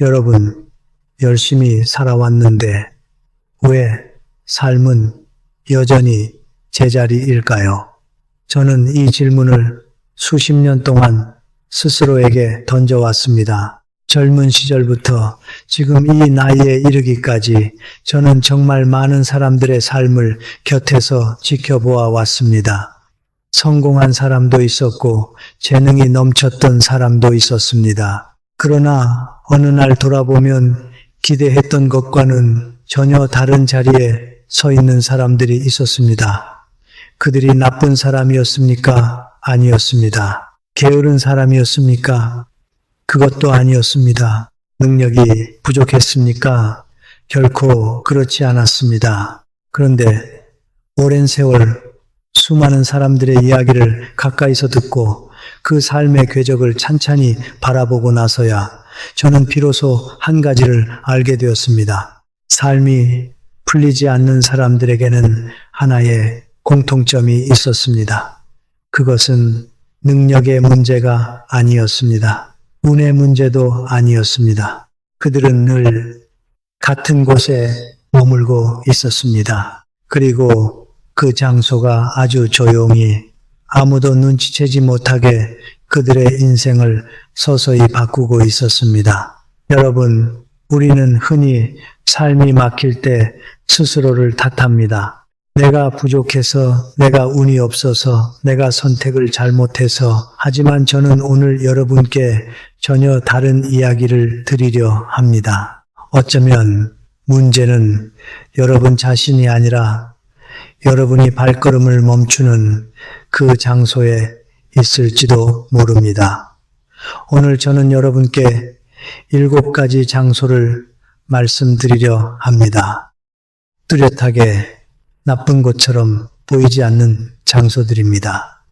여러분, 열심히 살아왔는데 왜 삶은 여전히 제자리일까요? 저는 이 질문을 수십 년 동안 스스로에게 던져왔습니다. 젊은 시절부터 지금 이 나이에 이르기까지 저는 정말 많은 사람들의 삶을 곁에서 지켜보아 왔습니다. 성공한 사람도 있었고 재능이 넘쳤던 사람도 있었습니다. 그러나 어느 날 돌아보면 기대했던 것과는 전혀 다른 자리에 서 있는 사람들이 있었습니다. 그들이 나쁜 사람이었습니까? 아니었습니다. 게으른 사람이었습니까? 그것도 아니었습니다. 능력이 부족했습니까? 결코 그렇지 않았습니다. 그런데 오랜 세월 수많은 사람들의 이야기를 가까이서 듣고 그 삶의 궤적을 찬찬히 바라보고 나서야 저는 비로소 한 가지를 알게 되었습니다. 삶이 풀리지 않는 사람들에게는 하나의 공통점이 있었습니다. 그것은 능력의 문제가 아니었습니다. 운의 문제도 아니었습니다. 그들은 늘 같은 곳에 머물고 있었습니다. 그리고 그 장소가 아주 조용히 아무도 눈치채지 못하게 그들의 인생을 서서히 바꾸고 있었습니다. 여러분, 우리는 흔히 삶이 막힐 때 스스로를 탓합니다. 내가 부족해서, 내가 운이 없어서, 내가 선택을 잘못해서. 하지만 저는 오늘 여러분께 전혀 다른 이야기를 드리려 합니다. 어쩌면 문제는 여러분 자신이 아니라 여러분이 발걸음을 멈추는 그 장소에 있을지도 모릅니다. 오늘 저는 여러분께 7가지 장소를 말씀드리려 합니다. 뚜렷하게 나쁜 것처럼 보이지 않는 장소들입니다.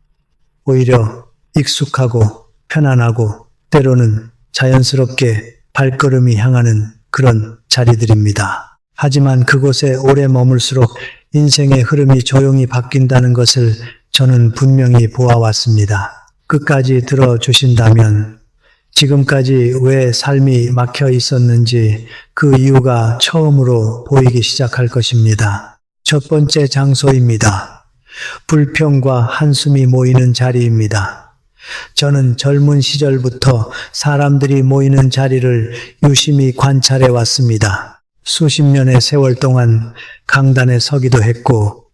오히려 익숙하고 편안하고 때로는 자연스럽게 발걸음이 향하는 그런 자리들입니다. 하지만 그곳에 오래 머물수록 인생의 흐름이 조용히 바뀐다는 것을 저는 분명히 보아왔습니다. 끝까지 들어주신다면 지금까지 왜 삶이 막혀 있었는지 그 이유가 처음으로 보이기 시작할 것입니다. 첫 번째 장소입니다. 불평과 한숨이 모이는 자리입니다. 저는 젊은 시절부터 사람들이 모이는 자리를 유심히 관찰해 왔습니다. 수십 년의 세월 동안 강단에 서기도 했고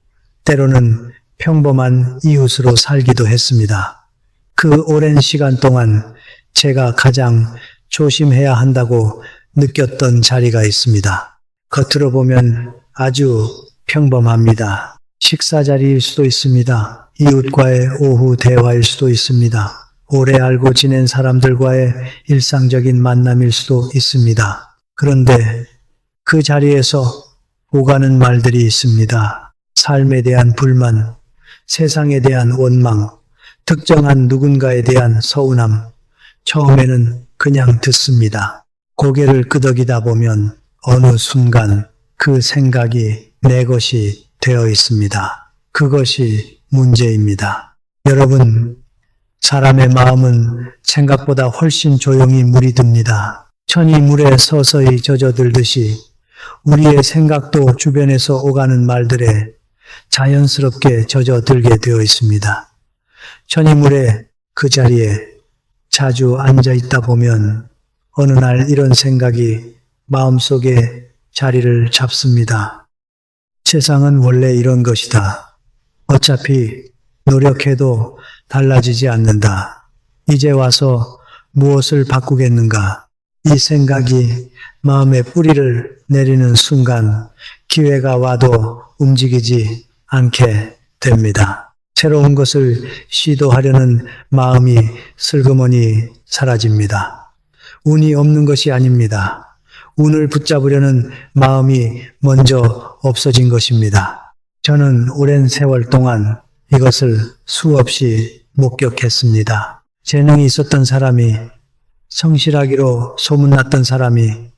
때로는 평범한 이웃으로 살기도 했습니다. 그 오랜 시간 동안 제가 가장 조심해야 한다고 느꼈던 자리가 있습니다. 겉으로 보면 아주 평범합니다. 식사 자리일 수도 있습니다. 이웃과의 오후 대화일 수도 있습니다. 오래 알고 지낸 사람들과의 일상적인 만남일 수도 있습니다. 그런데 그 자리에서 오가는 말들이 있습니다. 삶에 대한 불만, 세상에 대한 원망, 특정한 누군가에 대한 서운함. 처음에는 그냥 듣습니다. 고개를 끄덕이다 보면 어느 순간 그 생각이 내 것이 되어 있습니다. 그것이 문제입니다. 여러분, 사람의 마음은 생각보다 훨씬 조용히 물이 듭니다. 천이 물에 서서히 젖어들듯이 우리의 생각도 주변에서 오가는 말들에 자연스럽게 젖어들게 되어 있습니다. 천이 물에 그 자리에 자주 앉아 있다 보면 어느 날 이런 생각이 마음속에 자리를 잡습니다. 세상은 원래 이런 것이다. 어차피 노력해도 달라지지 않는다. 이제 와서 무엇을 바꾸겠는가? 이 생각이 마음의 뿌리를 내리는 순간 기회가 와도 움직이지 않게 됩니다. 새로운 것을 시도하려는 마음이 슬그머니 사라집니다. 운이 없는 것이 아닙니다. 운을 붙잡으려는 마음이 먼저 없어진 것입니다. 저는 오랜 세월 동안 이것을 수없이 목격했습니다. 재능이 있었던 사람이, 성실하기로 소문났던 사람이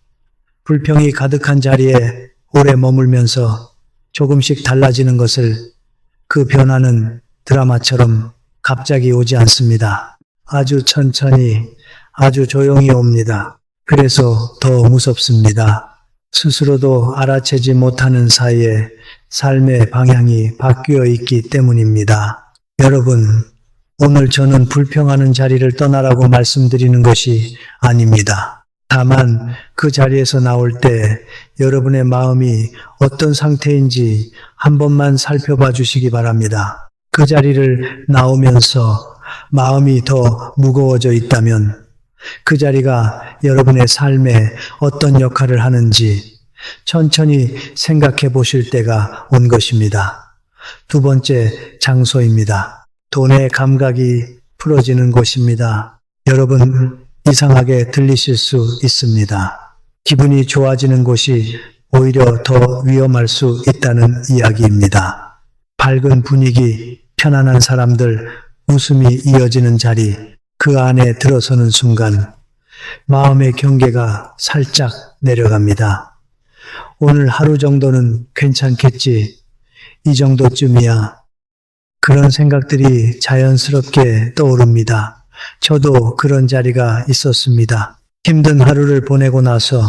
불평이 가득한 자리에 오래 머물면서 조금씩 달라지는 것을, 그 변화는 드라마처럼 갑자기 오지 않습니다. 아주 천천히, 아주 조용히 옵니다. 그래서 더 무섭습니다. 스스로도 알아채지 못하는 사이에 삶의 방향이 바뀌어 있기 때문입니다. 여러분, 오늘 저는 불평하는 자리를 떠나라고 말씀드리는 것이 아닙니다. 다만 그 자리에서 나올 때 여러분의 마음이 어떤 상태인지 한 번만 살펴봐 주시기 바랍니다. 그 자리를 나오면서 마음이 더 무거워져 있다면 그 자리가 여러분의 삶에 어떤 역할을 하는지 천천히 생각해 보실 때가 온 것입니다. 두 번째 장소입니다. 돈의 감각이 풀어지는 곳입니다. 여러분, 이상하게 들리실 수 있습니다. 기분이 좋아지는 곳이 오히려 더 위험할 수 있다는 이야기입니다. 밝은 분위기, 편안한 사람들, 웃음이 이어지는 자리, 그 안에 들어서는 순간 마음의 경계가 살짝 내려갑니다. 오늘 하루 정도는 괜찮겠지, 이 정도쯤이야. 그런 생각들이 자연스럽게 떠오릅니다. 저도 그런 자리가 있었습니다. 힘든 하루를 보내고 나서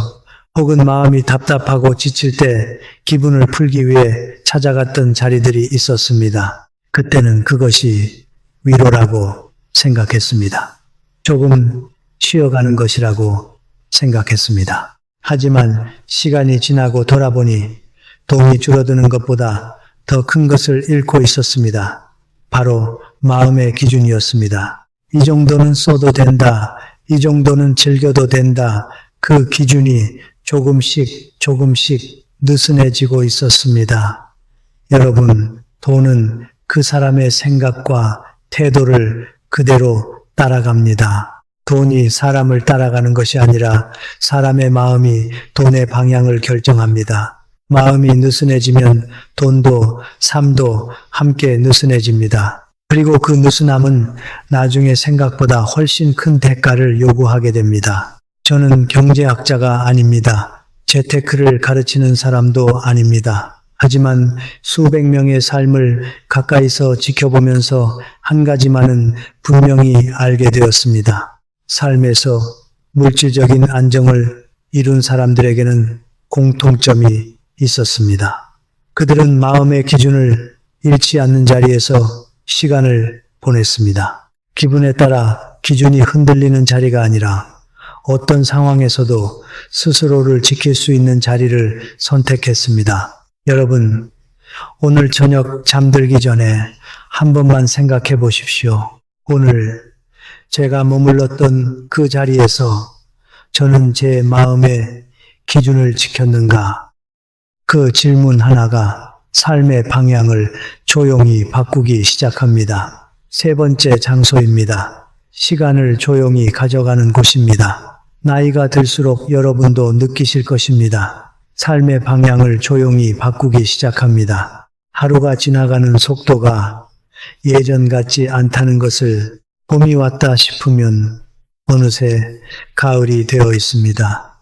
혹은 마음이 답답하고 지칠 때 기분을 풀기 위해 찾아갔던 자리들이 있었습니다. 그때는 그것이 위로라고 생각했습니다. 조금 쉬어가는 것이라고 생각했습니다. 하지만 시간이 지나고 돌아보니 돈이 줄어드는 것보다 더 큰 것을 잃고 있었습니다. 바로 마음의 기준이었습니다. 이 정도는 써도 된다. 이 정도는 즐겨도 된다. 그 기준이 조금씩 느슨해지고 있었습니다. 여러분, 돈은 그 사람의 생각과 태도를 그대로 따라갑니다. 돈이 사람을 따라가는 것이 아니라 사람의 마음이 돈의 방향을 결정합니다. 마음이 느슨해지면 돈도 삶도 함께 느슨해집니다. 그리고 그 느슨함은 나중에 생각보다 훨씬 큰 대가를 요구하게 됩니다. 저는 경제학자가 아닙니다. 재테크를 가르치는 사람도 아닙니다. 하지만 수백 명의 삶을 가까이서 지켜보면서 한 가지만은 분명히 알게 되었습니다. 삶에서 물질적인 안정을 이룬 사람들에게는 공통점이 있었습니다. 그들은 마음의 기준을 잃지 않는 자리에서 시간을 보냈습니다. 기분에 따라 기준이 흔들리는 자리가 아니라 어떤 상황에서도 스스로를 지킬 수 있는 자리를 선택했습니다. 여러분, 오늘 저녁 잠들기 전에 한 번만 생각해 보십시오. 오늘 제가 머물렀던 그 자리에서 저는 제 마음의 기준을 지켰는가? 그 질문 하나가 삶의 방향을 조용히 바꾸기 시작합니다. 세 번째 장소입니다. 시간을 조용히 가져가는 곳입니다. 나이가 들수록 여러분도 느끼실 것입니다. 삶의 방향을 조용히 바꾸기 시작합니다. 하루가 지나가는 속도가 예전 같지 않다는 것을 봄이 왔다 싶으면 어느새 가을이 되어 있습니다.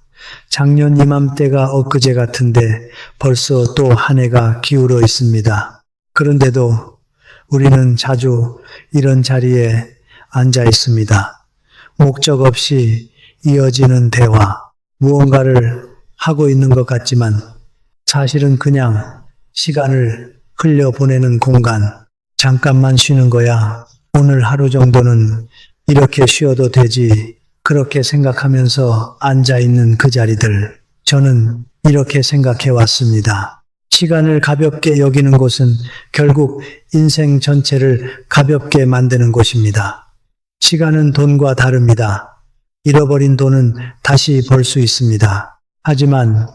작년 이맘때가 엊그제 같은데 벌써 또 한 해가 기울어 있습니다. 그런데도 우리는 자주 이런 자리에 앉아 있습니다. 목적 없이 이어지는 대화, 무언가를 하고 있는 것 같지만 사실은 그냥 시간을 흘려보내는 공간, 잠깐만 쉬는 거야. 오늘 하루 정도는 이렇게 쉬어도 되지. 그렇게 생각하면서 앉아있는 그 자리들, 저는 이렇게 생각해 왔습니다. 시간을 가볍게 여기는 곳은 결국 인생 전체를 가볍게 만드는 곳입니다. 시간은 돈과 다릅니다. 잃어버린 돈은 다시 벌 수 있습니다. 하지만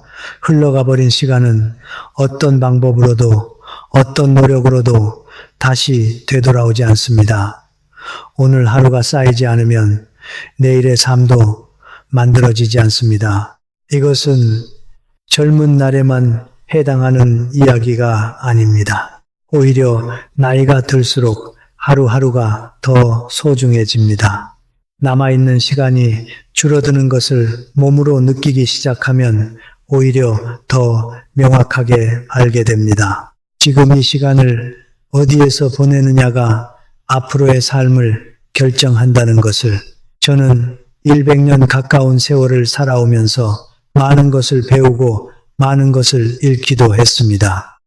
흘러가 버린 시간은 어떤 방법으로도 어떤 노력으로도 다시 되돌아오지 않습니다. 오늘 하루가 쌓이지 않으면 내일의 삶도 만들어지지 않습니다. 이것은 젊은 날에만 해당하는 이야기가 아닙니다. 오히려 나이가 들수록 하루하루가 더 소중해집니다. 남아있는 시간이 줄어드는 것을 몸으로 느끼기 시작하면 오히려 더 명확하게 알게 됩니다. 지금 이 시간을 어디에서 보내느냐가 앞으로의 삶을 결정한다는 것을 저는 100년 가까운 세월을 살아오면서 많은 것을 배우고 많은 것을 잃기도 했습니다.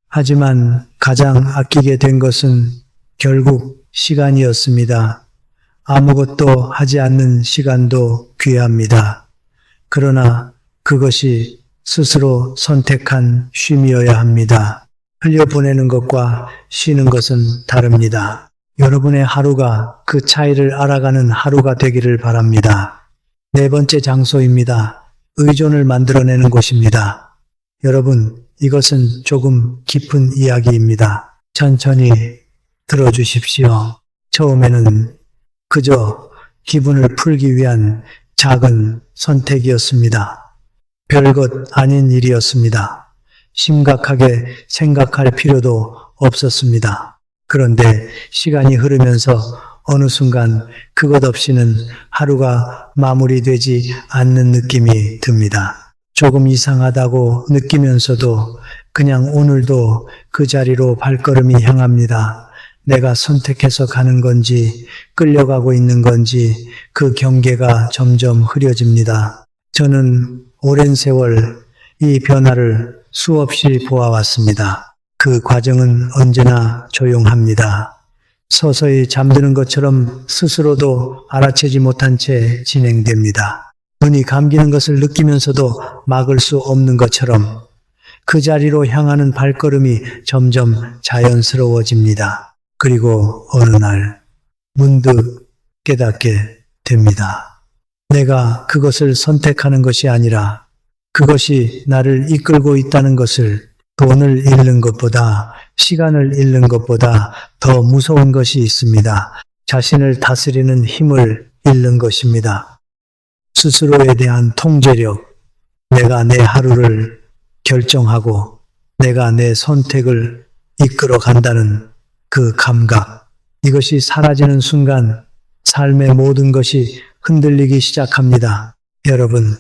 하지만 가장 아끼게 된 것은 결국 시간이었습니다. 아무것도 하지 않는 시간도 귀합니다. 그러나 그것이 스스로 선택한 쉼이어야 합니다. 흘려보내는 것과 쉬는 것은 다릅니다. 여러분의 하루가 그 차이를 알아가는 하루가 되기를 바랍니다. 네 번째 장소입니다. 의존을 만들어내는 곳입니다. 여러분, 이것은 조금 깊은 이야기입니다. 천천히 들어주십시오. 처음에는 그저 기분을 풀기 위한 작은 선택이었습니다. 별것 아닌 일이었습니다. 심각하게 생각할 필요도 없었습니다. 그런데 시간이 흐르면서 어느 순간 그것 없이는 하루가 마무리되지 않는 느낌이 듭니다. 조금 이상하다고 느끼면서도 그냥 오늘도 그 자리로 발걸음이 향합니다. 내가 선택해서 가는 건지 끌려가고 있는 건지 그 경계가 점점 흐려집니다. 저는 오랜 세월 이 변화를 수없이 보아왔습니다. 그 과정은 언제나 조용합니다. 서서히 잠드는 것처럼 스스로도 알아채지 못한 채 진행됩니다. 눈이 감기는 것을 느끼면서도 막을 수 없는 것처럼 그 자리로 향하는 발걸음이 점점 자연스러워집니다. 그리고 어느 날 문득 깨닫게 됩니다. 내가 그것을 선택하는 것이 아니라 그것이 나를 이끌고 있다는 것을, 돈을 잃는 것보다, 시간을 잃는 것보다 더 무서운 것이 있습니다. 자신을 다스리는 힘을 잃는 것입니다. 스스로에 대한 통제력, 내가 내 하루를 결정하고 내가 내 선택을 이끌어 간다는 그 감각, 이것이 사라지는 순간 삶의 모든 것이 흔들리기 시작합니다. 여러분,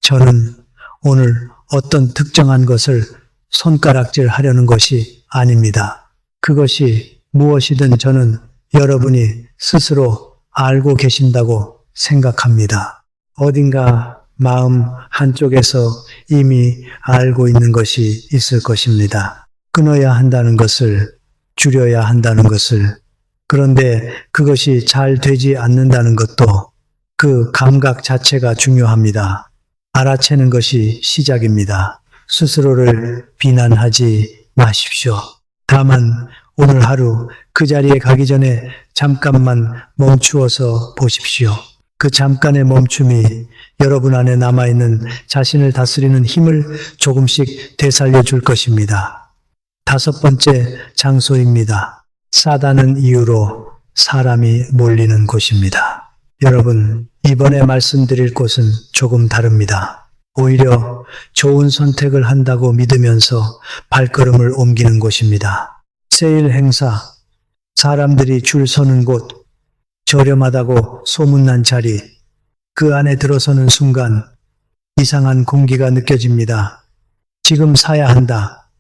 저는 오늘 어떤 특정한 것을 손가락질 하려는 것이 아닙니다. 그것이 무엇이든 저는 여러분이 스스로 알고 계신다고 생각합니다. 어딘가 마음 한쪽에서 이미 알고 있는 것이 있을 것입니다. 끊어야 한다는 것을, 줄여야 한다는 것을, 그런데 그것이 잘 되지 않는다는 것도 그 감각 자체가 중요합니다. 알아채는 것이 시작입니다. 스스로를 비난하지 마십시오. 다만 오늘 하루 그 자리에 가기 전에 잠깐만 멈추어서 보십시오. 그 잠깐의 멈춤이 여러분 안에 남아있는 자신을 다스리는 힘을 조금씩 되살려 줄 것입니다. 다섯 번째 장소입니다. 싸다는 이유로 사람이 몰리는 곳입니다. 여러분, 이번에 말씀드릴 곳은 조금 다릅니다. 오히려 좋은 선택을 한다고 믿으면서 발걸음을 옮기는 곳입니다. 세일 행사, 사람들이 줄 서는 곳, 저렴하다고 소문난 자리, 그 안에 들어서는 순간 이상한 공기가 느껴집니다. 지금 사야 한다.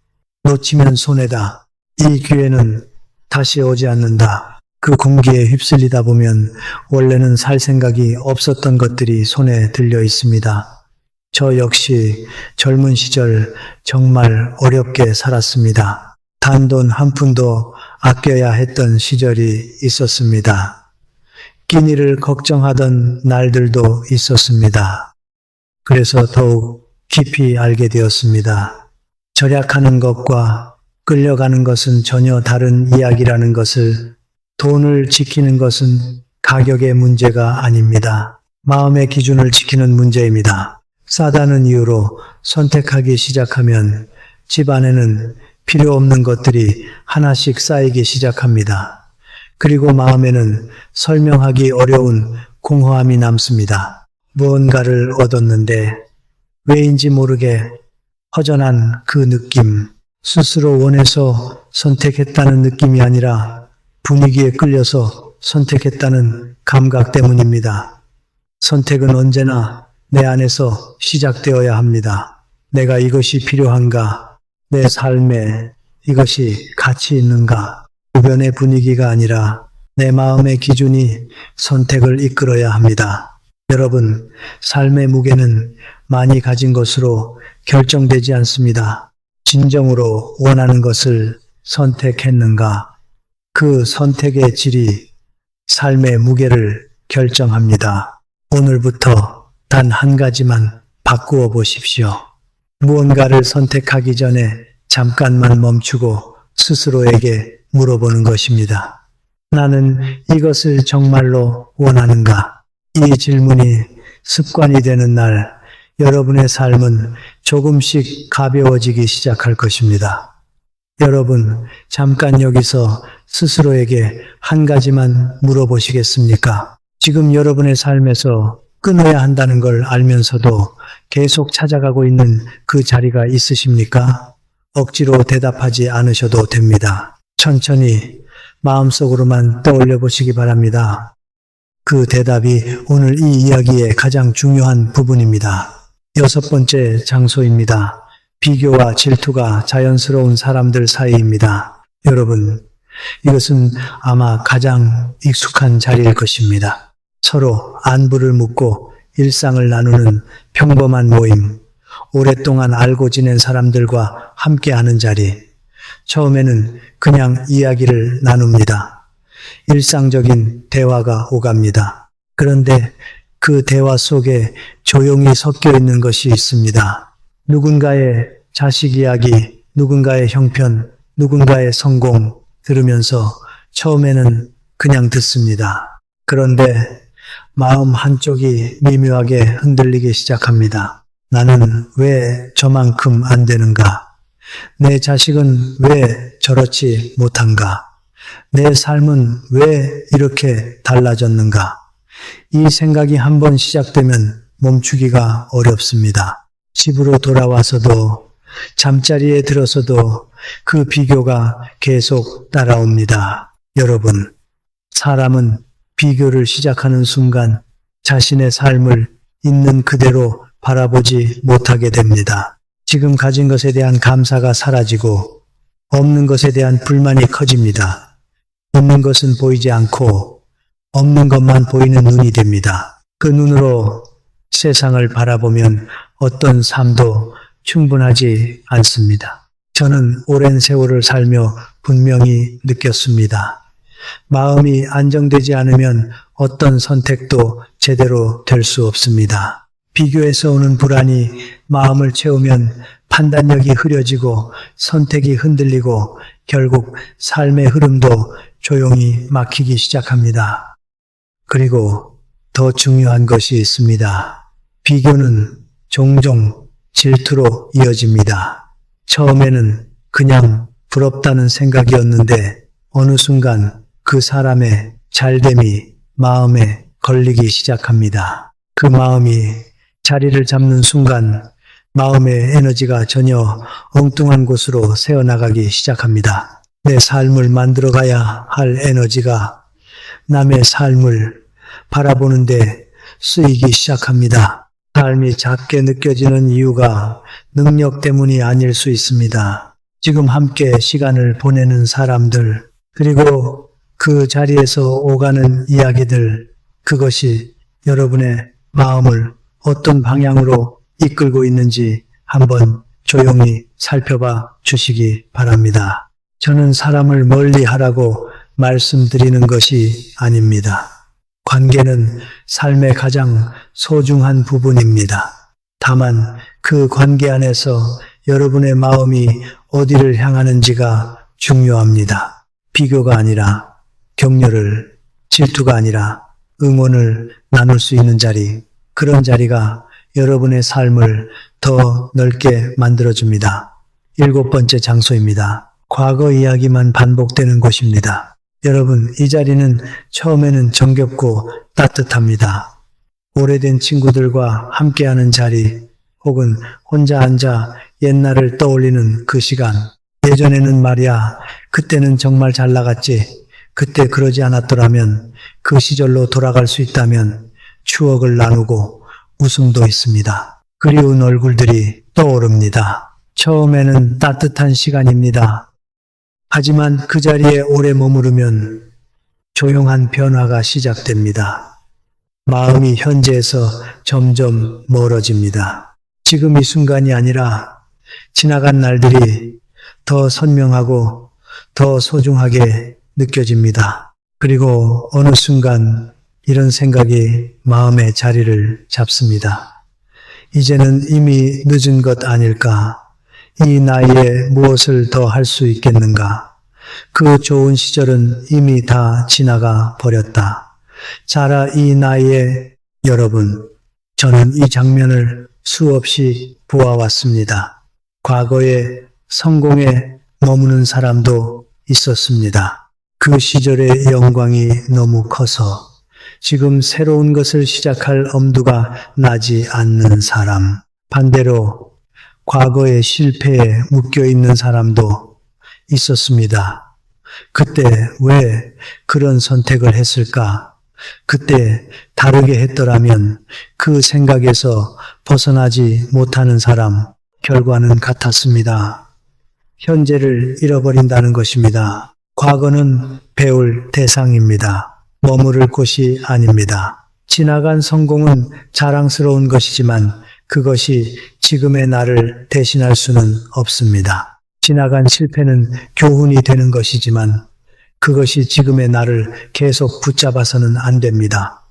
놓치면 손해다. 이 기회는 다시 오지 않는다. 그 공기에 휩쓸리다 보면 원래는 살 생각이 없었던 것들이 손에 들려 있습니다. 저 역시 젊은 시절 정말 어렵게 살았습니다. 단돈 한 푼도 아껴야 했던 시절이 있었습니다. 끼니를 걱정하던 날들도 있었습니다. 그래서 더욱 깊이 알게 되었습니다. 절약하는 것과 끌려가는 것은 전혀 다른 이야기라는 것을, 돈을 지키는 것은 가격의 문제가 아닙니다. 마음의 기준을 지키는 문제입니다. 싸다는 이유로 선택하기 시작하면 집 안에는 필요 없는 것들이 하나씩 쌓이기 시작합니다. 그리고 마음에는 설명하기 어려운 공허함이 남습니다. 무언가를 얻었는데 왜인지 모르게 허전한 그 느낌, 스스로 원해서 선택했다는 느낌이 아니라 분위기에 끌려서 선택했다는 감각 때문입니다. 선택은 언제나 내 안에서 시작되어야 합니다. 내가 이것이 필요한가? 내 삶에 이것이 가치 있는가? 주변의 분위기가 아니라 내 마음의 기준이 선택을 이끌어야 합니다. 여러분, 삶의 무게는 많이 가진 것으로 결정되지 않습니다. 진정으로 원하는 것을 선택했는가? 그 선택의 질이 삶의 무게를 결정합니다. 오늘부터 단 한 가지만 바꾸어 보십시오. 무언가를 선택하기 전에 잠깐만 멈추고 스스로에게 물어보는 것입니다. 나는 이것을 정말로 원하는가? 이 질문이 습관이 되는 날, 여러분의 삶은 조금씩 가벼워지기 시작할 것입니다. 여러분, 잠깐 여기서 스스로에게 한 가지만 물어보시겠습니까? 지금 여러분의 삶에서 끊어야 한다는 걸 알면서도 계속 찾아가고 있는 그 자리가 있으십니까? 억지로 대답하지 않으셔도 됩니다. 천천히 마음속으로만 떠올려 보시기 바랍니다. 그 대답이 오늘 이 이야기의 가장 중요한 부분입니다. 6번째 장소입니다. 비교와 질투가 자연스러운 사람들 사이입니다. 여러분, 이것은 아마 가장 익숙한 자리일 것입니다. 서로 안부를 묻고 일상을 나누는 평범한 모임, 오랫동안 알고 지낸 사람들과 함께하는 자리. 처음에는 그냥 이야기를 나눕니다. 일상적인 대화가 오갑니다. 그런데 그 대화 속에 조용히 섞여 있는 것이 있습니다. 누군가의 자식 이야기, 누군가의 형편, 누군가의 성공 들으면서 처음에는 그냥 듣습니다. 그런데 마음 한쪽이 미묘하게 흔들리기 시작합니다. 나는 왜 저만큼 안 되는가? 내 자식은 왜 저렇지 못한가? 내 삶은 왜 이렇게 달라졌는가? 이 생각이 한번 시작되면 멈추기가 어렵습니다. 집으로 돌아와서도 잠자리에 들어서도 그 비교가 계속 따라옵니다. 여러분, 사람은 비교를 시작하는 순간 자신의 삶을 있는 그대로 바라보지 못하게 됩니다. 지금 가진 것에 대한 감사가 사라지고 없는 것에 대한 불만이 커집니다. 있는 것은 보이지 않고 없는 것만 보이는 눈이 됩니다. 그 눈으로 세상을 바라보면 어떤 삶도 충분하지 않습니다. 저는 오랜 세월을 살며 분명히 느꼈습니다. 마음이 안정되지 않으면 어떤 선택도 제대로 될 수 없습니다. 비교에서 오는 불안이 마음을 채우면 판단력이 흐려지고 선택이 흔들리고 결국 삶의 흐름도 조용히 막히기 시작합니다. 그리고 더 중요한 것이 있습니다. 비교는 종종 질투로 이어집니다. 처음에는 그냥 부럽다는 생각이었는데 어느 순간 그 사람의 잘됨이 마음에 걸리기 시작합니다. 그 마음이 자리를 잡는 순간 마음의 에너지가 전혀 엉뚱한 곳으로 새어나가기 시작합니다. 내 삶을 만들어가야 할 에너지가 남의 삶을 바라보는데 쓰이기 시작합니다. 삶이 작게 느껴지는 이유가 능력 때문이 아닐 수 있습니다. 지금 함께 시간을 보내는 사람들, 그리고 그 자리에서 오가는 이야기들, 그것이 여러분의 마음을 어떤 방향으로 이끌고 있는지 한번 조용히 살펴봐 주시기 바랍니다. 저는 사람을 멀리 하라고 말씀드리는 것이 아닙니다. 관계는 삶의 가장 소중한 부분입니다. 다만 그 관계 안에서 여러분의 마음이 어디를 향하는지가 중요합니다. 비교가 아니라 격려를, 질투가 아니라 응원을 나눌 수 있는 자리, 그런 자리가 여러분의 삶을 더 넓게 만들어줍니다. 7번째 장소입니다. 과거 이야기만 반복되는 곳입니다. 여러분, 이 자리는 처음에는 정겹고 따뜻합니다. 오래된 친구들과 함께하는 자리, 혹은 혼자 앉아 옛날을 떠올리는 그 시간. 예전에는 말이야, 그때는 정말 잘 나갔지. 그때 그러지 않았더라면, 그 시절로 돌아갈 수 있다면 추억을 나누고 웃음도 있습니다. 그리운 얼굴들이 떠오릅니다. 처음에는 따뜻한 시간입니다. 하지만 그 자리에 오래 머무르면 조용한 변화가 시작됩니다. 마음이 현재에서 점점 멀어집니다. 지금 이 순간이 아니라 지나간 날들이 더 선명하고 더 소중하게 느껴집니다. 그리고 어느 순간 이런 생각이 마음에 자리를 잡습니다. 이제는 이미 늦은 것 아닐까? 이 나이에 무엇을 더 할 수 있겠는가? 그 좋은 시절은 이미 다 지나가 버렸다. 자라 이 나이에 여러분, 저는 이 장면을 수없이 보아왔습니다. 과거에 성공에 머무는 사람도 있었습니다. 그 시절의 영광이 너무 커서 지금 새로운 것을 시작할 엄두가 나지 않는 사람. 반대로 과거의 실패에 묶여있는 사람도 있었습니다. 그때 왜 그런 선택을 했을까? 그때 다르게 했더라면 그 생각에서 벗어나지 못하는 사람, 결과는 같았습니다. 현재를 잃어버린다는 것입니다. 과거는 배울 대상입니다. 머무를 곳이 아닙니다. 지나간 성공은 자랑스러운 것이지만 그것이 지금의 나를 대신할 수는 없습니다. 지나간 실패는 교훈이 되는 것이지만 그것이 지금의 나를 계속 붙잡아서는 안 됩니다.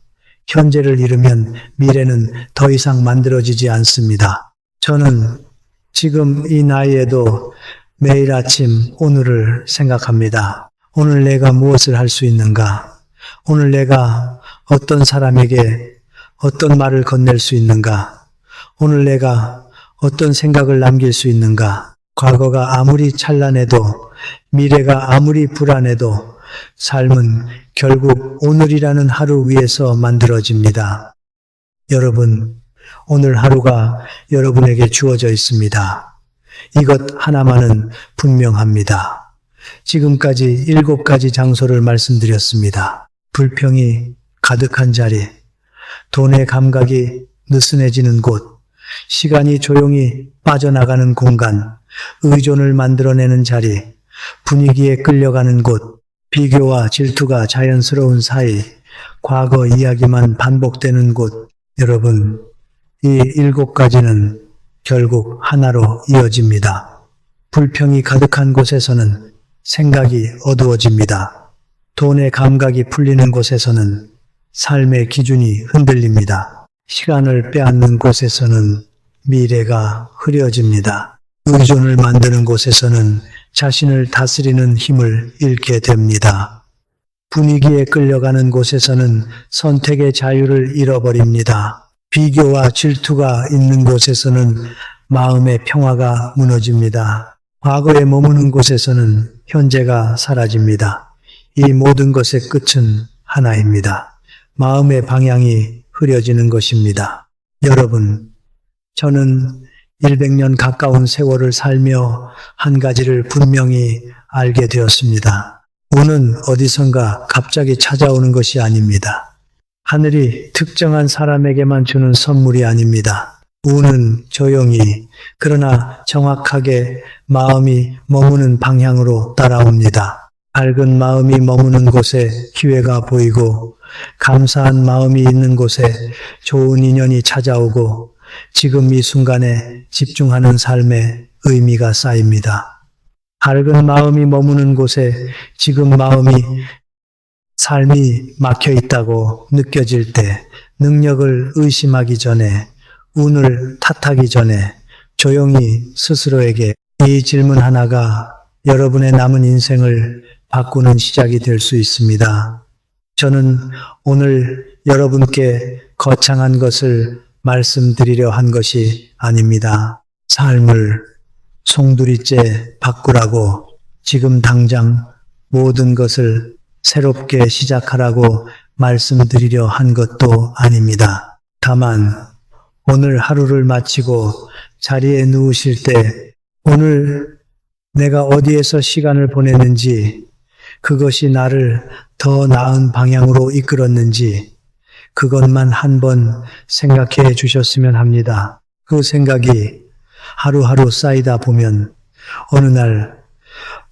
현재를 잃으면 미래는 더 이상 만들어지지 않습니다. 저는 지금 이 나이에도 매일 아침 오늘을 생각합니다. 오늘 내가 무엇을 할 수 있는가? 오늘 내가 어떤 사람에게 어떤 말을 건넬 수 있는가? 오늘 내가 어떤 생각을 남길 수 있는가? 과거가 아무리 찬란해도 미래가 아무리 불안해도 삶은 결국 오늘이라는 하루 위에서 만들어집니다. 여러분, 오늘 하루가 여러분에게 주어져 있습니다. 이것 하나만은 분명합니다. 지금까지 7가지 장소를 말씀드렸습니다. 불평이 가득한 자리, 돈의 감각이 느슨해지는 곳, 시간이 조용히 빠져나가는 공간, 의존을 만들어내는 자리, 분위기에 끌려가는 곳, 비교와 질투가 자연스러운 사이, 과거 이야기만 반복되는 곳. 여러분, 이 7가지는 결국 하나로 이어집니다. 불평이 가득한 곳에서는 생각이 어두워집니다. 돈의 감각이 풀리는 곳에서는 삶의 기준이 흔들립니다. 시간을 빼앗는 곳에서는 미래가 흐려집니다. 의존을 만드는 곳에서는 자신을 다스리는 힘을 잃게 됩니다. 분위기에 끌려가는 곳에서는 선택의 자유를 잃어버립니다. 비교와 질투가 있는 곳에서는 마음의 평화가 무너집니다. 과거에 머무는 곳에서는 현재가 사라집니다. 이 모든 것의 끝은 하나입니다. 마음의 방향이 흐려지는 것입니다. 여러분, 저는 100년 가까운 세월을 살며 한 가지를 분명히 알게 되었습니다. 운은 어디선가 갑자기 찾아오는 것이 아닙니다. 하늘이 특정한 사람에게만 주는 선물이 아닙니다. 운은 조용히 그러나 정확하게 마음이 머무는 방향으로 따라옵니다. 밝은 마음이 머무는 곳에 기회가 보이고 감사한 마음이 있는 곳에 좋은 인연이 찾아오고 지금 이 순간에 집중하는 삶에 의미가 쌓입니다. 밝은 마음이 머무는 곳에 지금 삶이 막혀 있다고 느껴질 때 능력을 의심하기 전에 운을 탓하기 전에 조용히 스스로에게 이 질문 하나가 여러분의 남은 인생을 바꾸는 시작이 될 수 있습니다. 저는 오늘 여러분께 거창한 것을 말씀드리려 한 것이 아닙니다. 삶을 송두리째 바꾸라고 지금 당장 모든 것을 새롭게 시작하라고 말씀드리려 한 것도 아닙니다. 다만 오늘 하루를 마치고 자리에 누우실 때 오늘 내가 어디에서 시간을 보냈는지 그것이 나를 더 나은 방향으로 이끌었는지 그것만 한번 생각해 주셨으면 합니다. 그 생각이 하루하루 쌓이다 보면 어느 날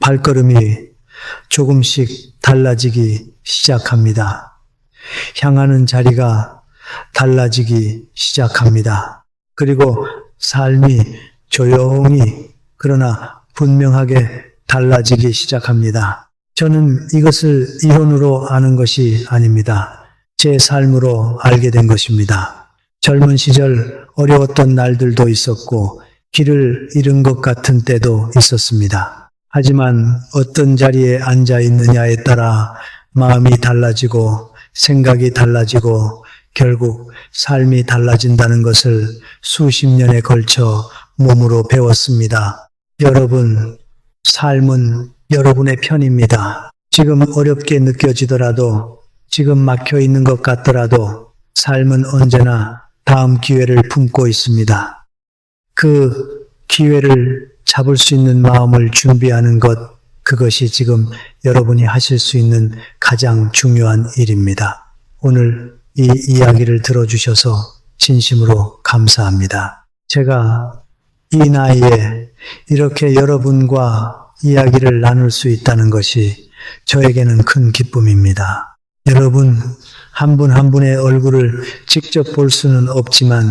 발걸음이 조금씩 달라지기 시작합니다. 향하는 자리가 달라지기 시작합니다. 그리고 삶이 조용히 그러나 분명하게 달라지기 시작합니다. 저는 이것을 이론으로 아는 것이 아닙니다. 제 삶으로 알게 된 것입니다. 젊은 시절 어려웠던 날들도 있었고 길을 잃은 것 같은 때도 있었습니다. 하지만 어떤 자리에 앉아 있느냐에 따라 마음이 달라지고 생각이 달라지고 결국 삶이 달라진다는 것을 수십 년에 걸쳐 몸으로 배웠습니다. 여러분, 삶은 여러분의 편입니다. 지금 어렵게 느껴지더라도, 지금 막혀 있는 것 같더라도 삶은 언제나 다음 기회를 품고 있습니다. 그 기회를 잡을 수 있는 마음을 준비하는 것, 그것이 지금 여러분이 하실 수 있는 가장 중요한 일입니다. 오늘 이 이야기를 들어주셔서 진심으로 감사합니다. 제가 이 나이에 이렇게 여러분과 이야기를 나눌 수 있다는 것이 저에게는 큰 기쁨입니다. 여러분 한 분 한 분의 얼굴을 직접 볼 수는 없지만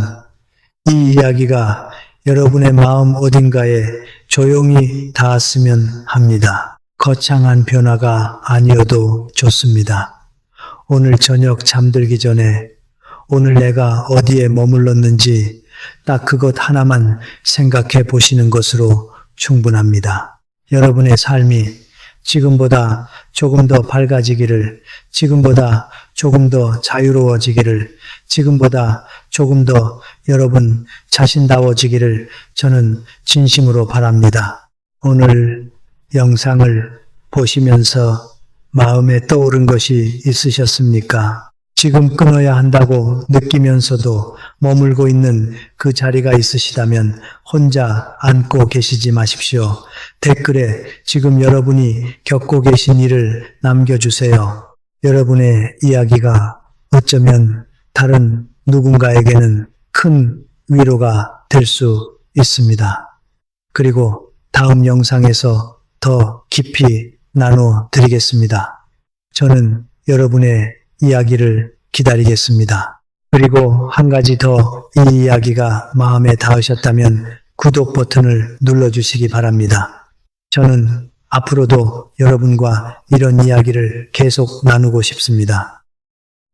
이 이야기가 여러분의 마음 어딘가에 조용히 닿았으면 합니다. 거창한 변화가 아니어도 좋습니다. 오늘 저녁 잠들기 전에 오늘 내가 어디에 머물렀는지 딱 그것 하나만 생각해 보시는 것으로 충분합니다. 여러분의 삶이 지금보다 조금 더 밝아지기를, 지금보다 조금 더 자유로워지기를, 지금보다 조금 더 여러분 자신다워지기를 저는 진심으로 바랍니다. 오늘 영상을 보시면서 마음에 떠오른 것이 있으셨습니까? 지금 끊어야 한다고 느끼면서도 머물고 있는 그 자리가 있으시다면 혼자 앉고 계시지 마십시오. 댓글에 지금 여러분이 겪고 계신 일을 남겨주세요. 여러분의 이야기가 어쩌면 다른 누군가에게는 큰 위로가 될 수 있습니다. 그리고 다음 영상에서 더 깊이 나눠 드리겠습니다. 저는 여러분의 이야기를 기다리겠습니다. 그리고 한 가지 더 이 이야기가 마음에 닿으셨다면 구독 버튼을 눌러주시기 바랍니다. 저는 앞으로도 여러분과 이런 이야기를 계속 나누고 싶습니다.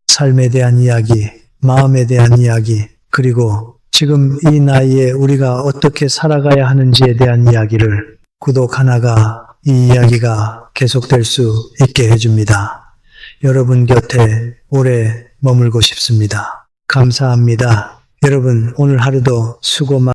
삶에 대한 이야기, 마음에 대한 이야기, 그리고 지금 이 나이에 우리가 어떻게 살아가야 하는지에 대한 이야기를 구독 하나가 이 이야기가 계속될 수 있게 해줍니다. 여러분 곁에 오래 머물고 싶습니다. 감사합니다. 여러분 오늘 하루도 수고 많으셨습니다.